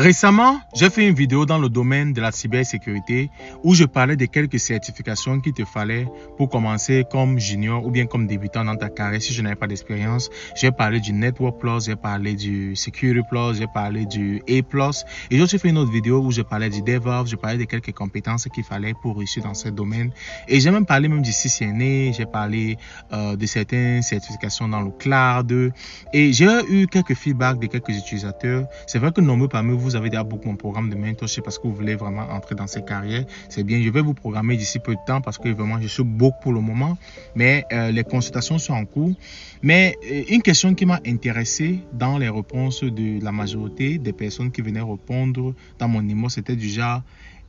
Récemment, j'ai fait une vidéo dans le domaine de la cybersécurité où je parlais de quelques certifications qu'il te fallait pour commencer comme junior ou bien comme débutant dans ta carrière si je n'avais pas d'expérience. J'ai parlé du Network Plus, j'ai parlé du Security Plus, j'ai parlé du A+. Et j'ai aussi fait une autre vidéo où je parlais du DevOps, je parlais de quelques compétences qu'il fallait pour réussir dans ce domaine. Et j'ai même parlé même du CCNA, j'ai parlé de certaines certifications dans le cloud. Et j'ai eu quelques feedbacks de quelques utilisateurs. C'est vrai que nombreux parmi vous avez déjà beaucoup mon programme de mentorship parce que vous voulez vraiment entrer dans ces carrières. C'est bien, je vais vous programmer d'ici peu de temps parce que vraiment je suis beaucoup pour le moment, mais les consultations sont en cours. Mais une question qui m'a intéressé dans les réponses de la majorité des personnes qui venaient répondre dans mon email, c'était du genre: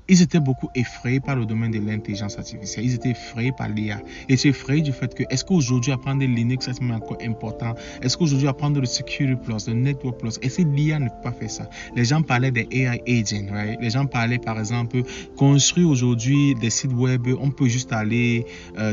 ils étaient beaucoup effrayés par le domaine de l'intelligence artificielle. Ils étaient effrayés par l'IA. Ils étaient effrayés du fait que, est-ce qu'aujourd'hui, apprendre Linux, c'est encore important? Est-ce qu'aujourd'hui, apprendre le Security Plus, le Network Plus, est-ce que l'IA ne peut pas faire ça? Les gens parlaient des AI agents, right? Les gens parlaient, par exemple, construire aujourd'hui des sites web. On peut juste aller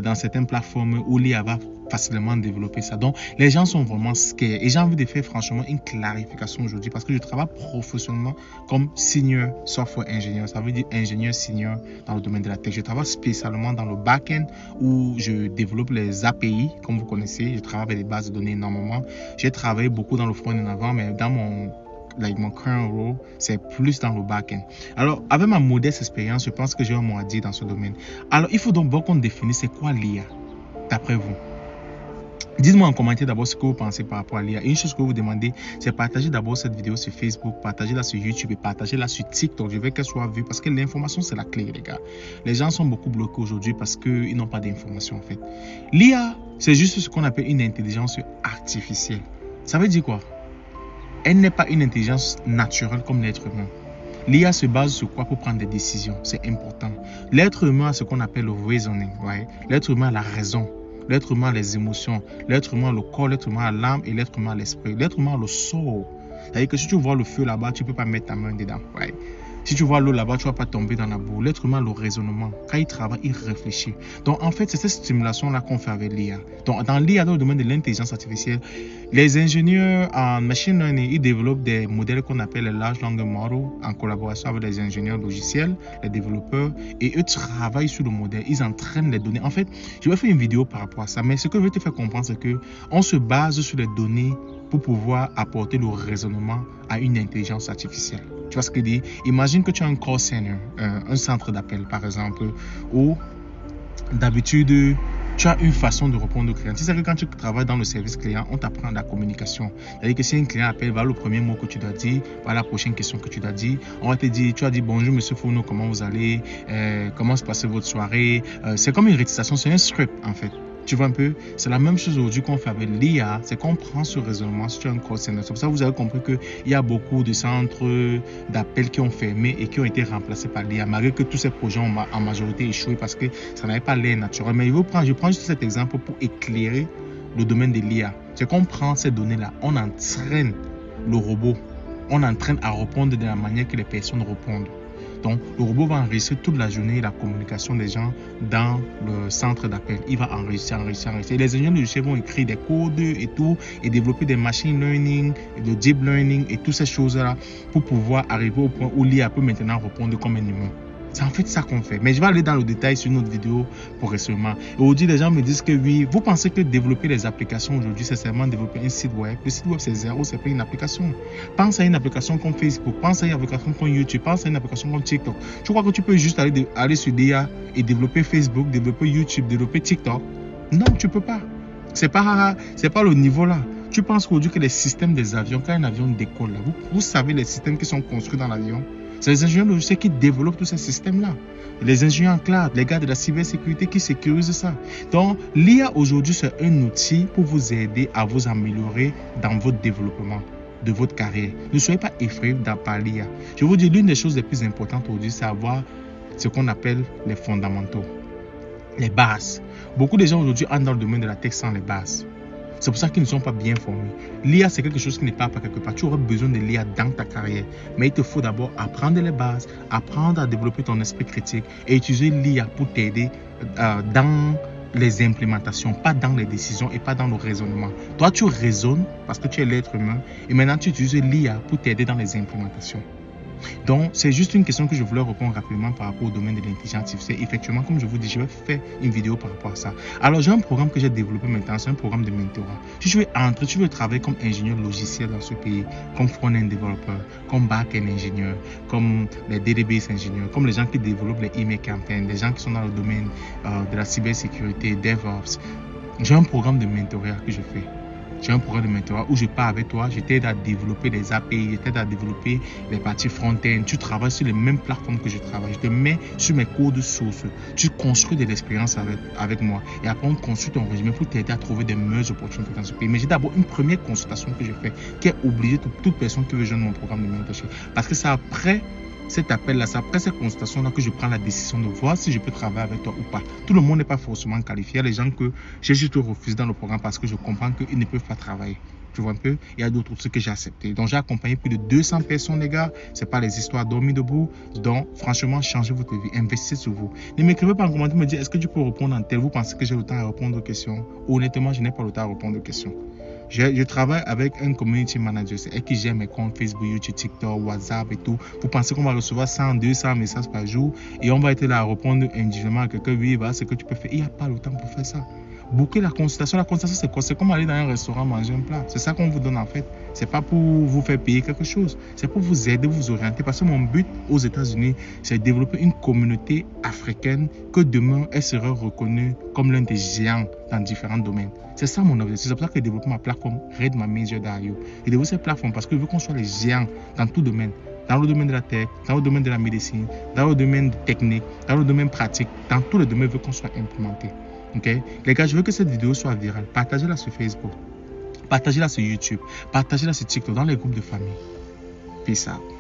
dans certaines plateformes où l'IA va facilement développer ça. Donc, les gens sont vraiment scared. Et j'ai envie de faire franchement une clarification aujourd'hui parce que je travaille professionnellement comme senior software engineer. Ça veut dire ingénieur senior dans le domaine de la tech. Je travaille spécialement dans le back-end où je développe les API, comme vous connaissez. Je travaille avec les bases de données énormément. J'ai travaillé beaucoup dans le front-end avant, mais dans mon current role, c'est plus dans le back-end. Alors, avec ma modeste expérience, je pense que j'ai un mot à dire dans ce domaine. Alors, il faut donc qu'on définisse c'est quoi l'IA, d'après vous. Dites-moi en commentaire d'abord ce que vous pensez par rapport à l'IA. Une chose que vous demandez, c'est partager d'abord cette vidéo sur Facebook, partager-la sur YouTube et partager-la sur TikTok. Je veux qu'elle soit vue parce que l'information, c'est la clé, les gars. Les gens sont beaucoup bloqués aujourd'hui parce qu'ils n'ont pas d'information, en fait. L'IA, c'est juste ce qu'on appelle une intelligence artificielle. Ça veut dire quoi? Elle n'est pas une intelligence naturelle comme l'être humain. L'IA se base sur quoi pour prendre des décisions? C'est important. L'être humain a ce qu'on appelle le reasoning. Right? L'être humain a la raison. L'être humain a les émotions, l'être humain a le corps, l'être humain a l'âme et l'être humain a l'esprit. L'être humain a le soul. C'est-à-dire que si tu vois le feu là-bas, tu ne peux pas mettre ta main dedans. Right? Si tu vois l'eau là-bas, tu ne vas pas tomber dans la boue. L'être humain a le raisonnement. Quand il travaille, il réfléchit. Donc, en fait, c'est cette stimulation-là qu'on fait avec l'IA. Donc, dans l'IA, dans le domaine de l'intelligence artificielle, les ingénieurs en machine learning, ils développent des modèles qu'on appelle les large language models en collaboration avec les ingénieurs logiciels, les développeurs, et eux travaillent sur le modèle. Ils entraînent les données. En fait, je vais faire une vidéo par rapport à ça, mais ce que je vais te faire comprendre, c'est qu'on se base sur les données pour pouvoir apporter le raisonnement à une intelligence artificielle. Tu vois ce que je dis? Imagine que tu as un call center, un centre d'appel par exemple, où d'habitude tu as une façon de répondre au client. Tu sais que quand tu travailles dans le service client, on t'apprend la communication. C'est-à-dire que si un client appelle, voilà le premier mot que tu dois dire, voilà la prochaine question que tu dois dire. On va te dire, tu as dit bonjour monsieur Fourneau, comment vous allez, comment se passe votre soirée. C'est comme une récitation, c'est un script en fait. Tu vois un peu, c'est la même chose aujourd'hui qu'on fait avec l'IA, c'est qu'on prend ce raisonnement sur un call center. C'est pour ça que vous avez compris qu'il y a beaucoup de centres d'appels qui ont fermé et qui ont été remplacés par l'IA, malgré que tous ces projets ont en majorité échoué parce que ça n'avait pas l'air naturel. Mais je prends juste cet exemple pour éclairer le domaine de l'IA. C'est qu'on prend ces données-là, on entraîne le robot, on entraîne à répondre de la manière que les personnes répondent. Donc, le robot va enregistrer toute la journée la communication des gens dans le centre d'appel. Il va enregistrer. Et les ingénieurs logiciels vont écrire des codes et tout, et développer des machine learning, de deep learning et toutes ces choses-là pour pouvoir arriver au point où l'IA peut maintenant répondre comme un humain. C'est en fait ça qu'on fait. Mais je vais aller dans le détail sur une autre vidéo progressivement. Et aujourd'hui, les gens me disent que oui, vous pensez que développer les applications aujourd'hui, c'est seulement développer un site web. Le site web, c'est zéro, c'est pas une application. Pense à une application comme Facebook, pense à une application comme YouTube, pense à une application comme TikTok. Tu crois que tu peux juste aller sur l'IA et développer Facebook, développer YouTube, développer TikTok? Non, tu peux pas. C'est pas le niveau là. Tu penses qu'aujourd'hui que les systèmes des avions, quand un avion décolle, là, vous savez les systèmes qui sont construits dans l'avion? C'est les ingénieurs logiciels qui développent tous ces systèmes-là. Les ingénieurs en cloud, les gars de la cybersécurité qui sécurisent ça. Donc, l'IA aujourd'hui, c'est un outil pour vous aider à vous améliorer dans votre développement de votre carrière. Ne soyez pas effrayés par l'IA. Je vous dis, l'une des choses les plus importantes aujourd'hui, c'est avoir ce qu'on appelle les fondamentaux, les bases. Beaucoup de gens aujourd'hui entrent dans le domaine de la tech sans les bases. C'est pour ça qu'ils ne sont pas bien formés. L'IA, c'est quelque chose qui n'est pas quelque part. Tu auras besoin de l'IA dans ta carrière. Mais il te faut d'abord apprendre les bases, apprendre à développer ton esprit critique et utiliser l'IA pour t'aider dans les implémentations, pas dans les décisions et pas dans le raisonnement. Toi, tu raisonnes parce que tu es l'être humain et maintenant tu utilises l'IA pour t'aider dans les implémentations. Donc, c'est juste une question que je voulais répondre rapidement par rapport au domaine de l'intelligence artificielle. Effectivement, comme je vous dis, je vais faire une vidéo par rapport à ça. Alors, j'ai un programme que j'ai développé maintenant, c'est un programme de mentorat. Si tu veux travailler comme ingénieur logiciel dans ce pays, comme front-end développeur, comme back-end ingénieur, comme les database ingénieurs, comme les gens qui développent les email campaigns, les gens qui sont dans le domaine de la cybersécurité, DevOps, j'ai un programme de mentorat que je fais. J'ai un programme de mentorat où je pars avec toi, je t'aide à développer des API, je t'aide à développer les parties front-end. Tu travailles sur les mêmes plateformes que je travaille. Je te mets sur mes codes sources. Tu construis de l'expérience avec moi. Et après, on construit ton résumé pour t'aider à trouver des meilleures opportunités dans ce pays. Mais j'ai d'abord une première consultation que je fais qui est obligée de toute personne qui veut joindre mon programme de mentorship. Parce que c'est après cet appel-là, c'est après cette consultation-là que je prends la décision de voir si je peux travailler avec toi ou pas. Tout le monde n'est pas forcément qualifié. Il y a des gens que j'ai juste refusé dans le programme parce que je comprends qu'ils ne peuvent pas travailler. Tu vois un peu? Il y a d'autres trucs que j'ai acceptés. Donc, j'ai accompagné plus de 200 personnes, les gars. Ce n'est pas les histoires dormies debout. Donc, franchement, changez votre vie. Investissez sur vous. Ne m'écrivez pas en commentaire, me dire est-ce que tu peux répondre en tel? Vous pensez que j'ai le temps à répondre aux questions? Honnêtement, je n'ai pas le temps à répondre aux questions. Je travaille avec un community manager, c'est elle qui gère mes comptes Facebook, YouTube, TikTok, WhatsApp et tout. Vous pensez qu'on va recevoir 100, 200 messages par jour et on va être là à répondre individuellement à quelqu'un, oui, voilà ce que tu peux faire. Il n'y a pas le temps pour faire ça. Booker la consultation. La consultation, c'est quoi? C'est comme aller dans un restaurant manger un plat. C'est ça qu'on vous donne en fait. C'est pas pour vous faire payer quelque chose. C'est pour vous aider, vous orienter. Parce que mon but aux États-Unis, c'est de développer une communauté africaine que demain, elle sera reconnue comme l'un des géants dans différents domaines. C'est ça mon objectif. C'est pour ça que je développe ma plateforme Red My Major Dario. Je développe cette plateforme parce que je veux qu'on soit les géants dans tout domaine. Dans le domaine de la tech, dans le domaine de la médecine, dans le domaine technique, dans le domaine pratique, dans tous les domaines, je veux qu'on soit implémenté. Okay? Les gars, je veux que cette vidéo soit virale. Partagez-la sur Facebook. Partagez-la sur YouTube. Partagez-la sur TikTok, dans les groupes de famille. Peace out.